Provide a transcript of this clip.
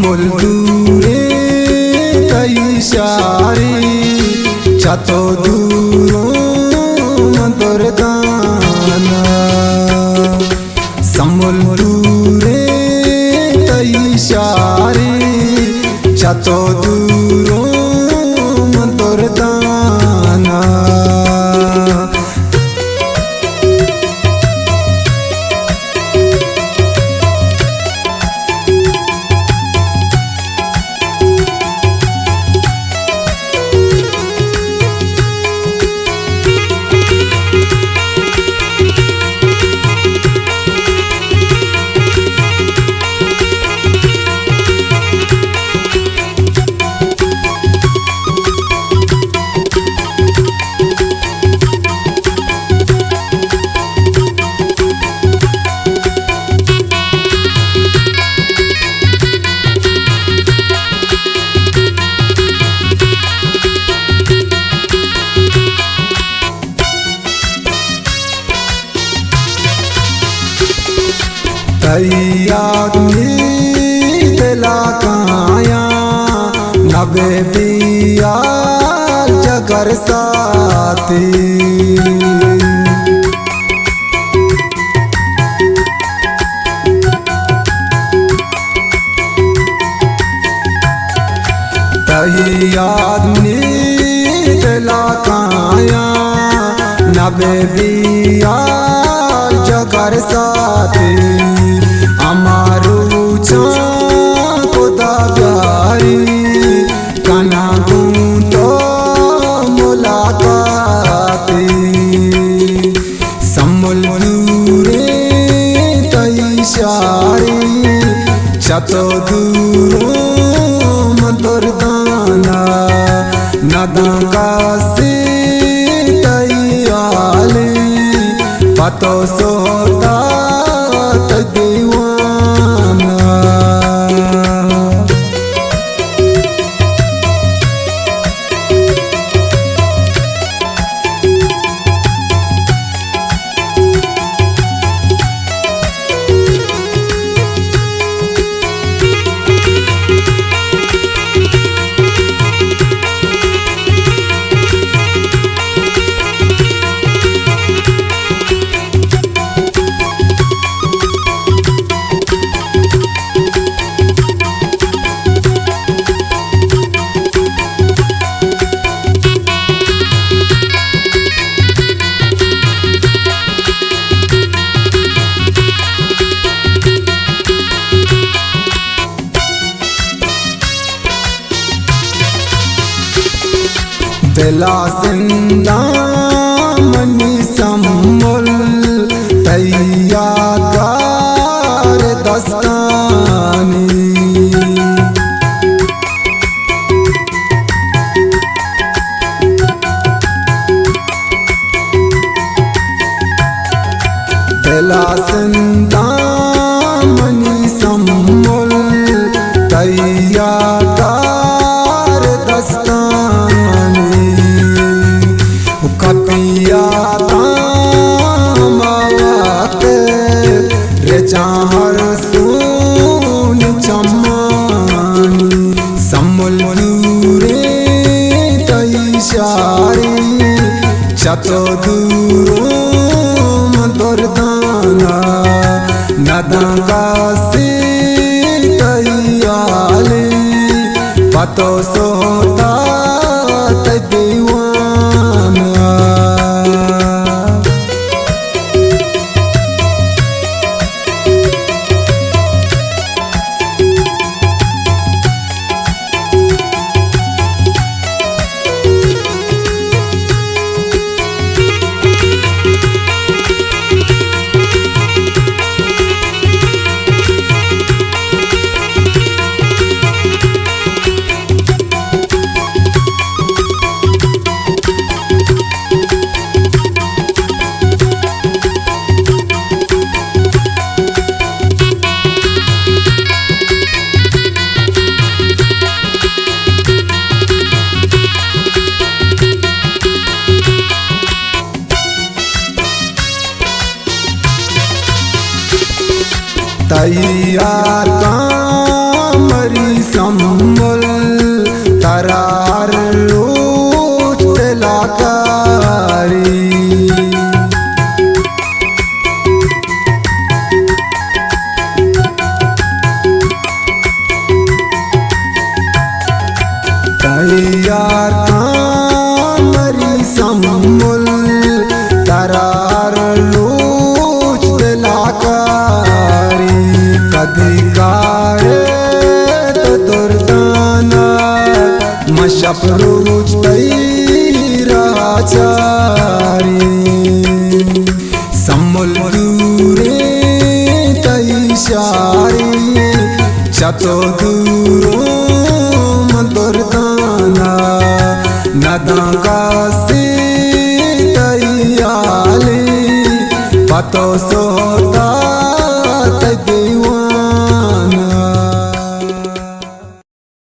small दूरे तैशारी छतो दूरो मंतर दाना समोल दूरे तैशारी छतो दूरो मंतर दाना आदमी दिला काया नबे बिया जगर साथी आदमी दिला काया नबे बिया जगर साथी हमारू खुदा प्यारी कना तो मुलाकाती समोल दूरे तैशारी छतो दूरो मंतर दाना नदा कासी तैयाली पतो सोता दिला जिंदा मनी समोल तैयार दस्तानी दिला जिंदा मनी समोल तैयार दस्तानी कपिया मावाते रे चाहर सुन चम्मानी समोल दूरे तैशारी छतो दूरो मंतर दाना नदा कासी तैयाली पतो सोता तैयार कामरी सम्बुल तरार रोच तलाकारी तैयार तामरी सम्बुल तरार रोच तलाकारी कधिकार दुर्दाना मशप रोच तैराचारी सम्बुल दूरे तैशारी चतो दूरों दुर्दाना नदांगा से तैयाली पतो सो